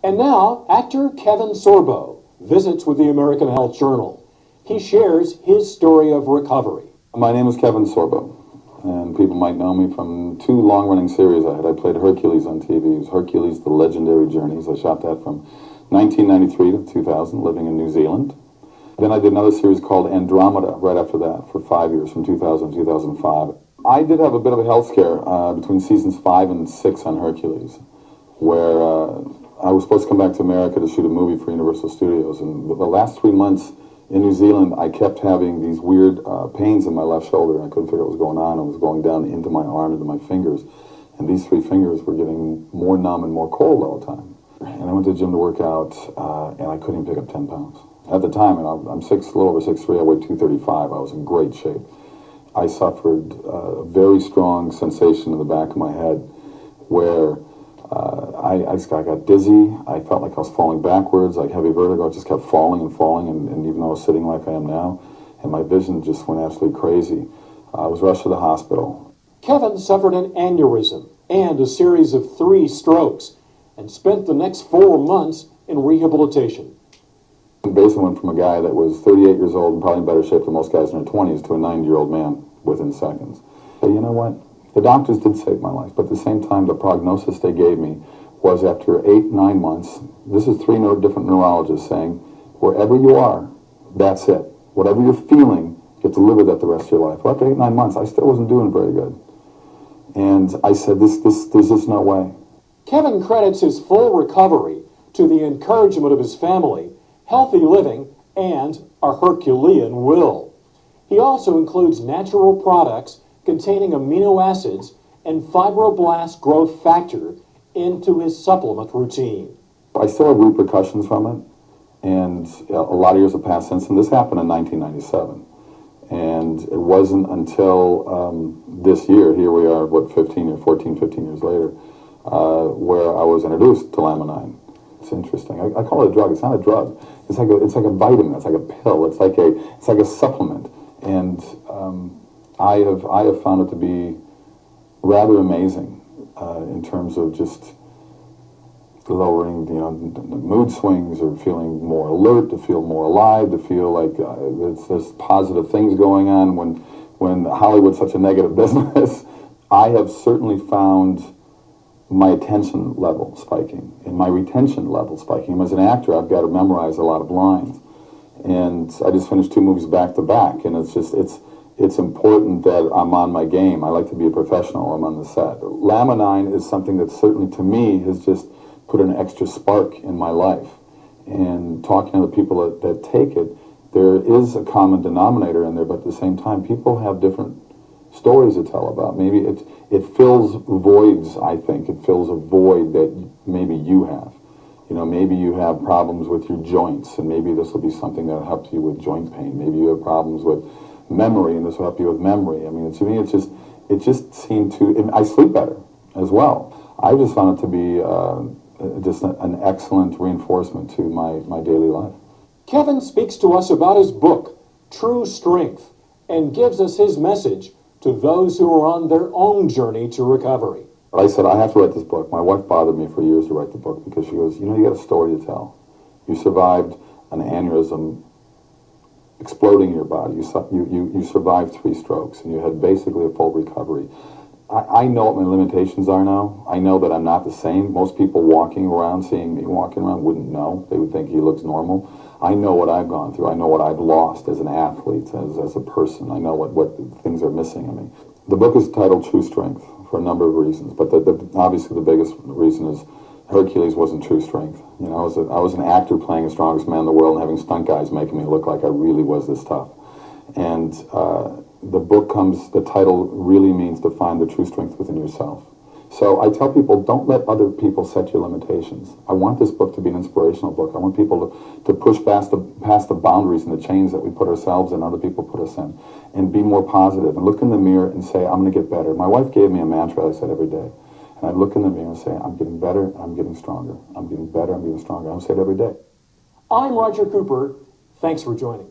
And now, actor Kevin Sorbo visits with the American Health Journal. He shares his story of recovery. My name is Kevin Sorbo, and people might know me from two long-running series I had. I played Hercules on TV. It was Hercules, The Legendary Journeys. I shot that from 1993 to 2000, living in New Zealand. Then I did another series called Andromeda right after that for 5 years, from 2000 to 2005. I did have a bit of a health scare between seasons 5 and 6 on Hercules, where I was supposed to come back to America to shoot a movie for Universal Studios, and the last 3 months in New Zealand, I kept having these weird pains in my left shoulder, and I couldn't figure out what was going on. It was going down into my arm, into my fingers, and these 3 fingers were getting more numb and more cold all the time. And I went to the gym to work out, and I couldn't even pick up 10 pounds. At the time, and I'm a little over 6'3", I weighed 235. I was in great shape. I suffered a very strong sensation in the back of my head where I got dizzy. I felt like I was falling backwards, like heavy vertigo. I just kept falling and falling, and even though I was sitting like I am now, and my vision just went absolutely crazy. I was rushed to the hospital. Kevin suffered an aneurysm and a series of 3 strokes and spent the next 4 months in rehabilitation. Basically went from a guy that was 38 years old and probably in better shape than most guys in their 20s to a 90-year-old man within seconds. But you know what? The doctors did save my life, but at the same time, the prognosis they gave me was after 8-9 months, this is 3 different neurologists saying, wherever you are, that's it. Whatever you're feeling, you have to live with that the rest of your life. Well, after 8-9 months, I still wasn't doing very good. And I said, there's just no way. Kevin credits his full recovery to the encouragement of his family, healthy living, and a Herculean will. He also includes natural products containing amino acids and fibroblast growth factor into his supplement routine. I still have repercussions from it, and a lot of years have passed since, and this happened in 1997. And it wasn't until this year, here we are, 15 years later, where I was introduced to Laminine. It's interesting. I call it a drug. It's not a drug. It's like a vitamin. It's like a pill. It's like a supplement. And I have found it to be rather amazing in terms of just lowering the mood swings, or feeling more alert, to feel more alive, to feel like there's positive things going on when Hollywood's such a negative business. I have certainly found my attention level spiking and my retention level spiking. As an actor, I've got to memorize a lot of lines, and I just finished 2 movies back to back, and it's important that I'm on my game. I like to be a professional. I'm on the set. Laminine is something that certainly to me has just put an extra spark in my life. And talking to the people that take it, there is a common denominator in there, but at the same time, people have different stories to tell about. Maybe it fills voids, I think. It fills a void that maybe you have. Maybe you have problems with your joints, and maybe this will be something that helps you with joint pain. Maybe you have problems with memory, and this will help you with memory. I mean, to me, it just seemed to. I sleep better as well. I just found it to be just an excellent reinforcement to my daily life. Kevin speaks to us about his book, True Strength, and gives us his message to those who are on their own journey to recovery. I said, I have to write this book. My wife bothered me for years to write the book because she goes, you got a story to tell. You survived an aneurysm exploding your body. You survived 3 strokes, and you had basically a full recovery. I know what my limitations are now. I know that I'm not the same. Most people seeing me walking around wouldn't know. They would think he looks normal. I know what I've gone through. I know what I've lost as an athlete, as a person. I know what things are missing in me. The book is titled True Strength for a number of reasons, but obviously the biggest reason is Hercules wasn't true strength. I was an actor playing the strongest man in the world and having stunt guys making me look like I really was this tough. And the title really means to find the true strength within yourself. So I tell people, don't let other people set your limitations. I want this book to be an inspirational book. I want people to push past the boundaries and the chains that we put ourselves in, other people put us in, and be more positive and look in the mirror and say, I'm going to get better. My wife gave me a mantra I said every day. And I look in the mirror and say, I'm getting better, I'm getting stronger. I'm getting better, I'm getting stronger. I say it every day. I'm Roger Cooper. Thanks for joining.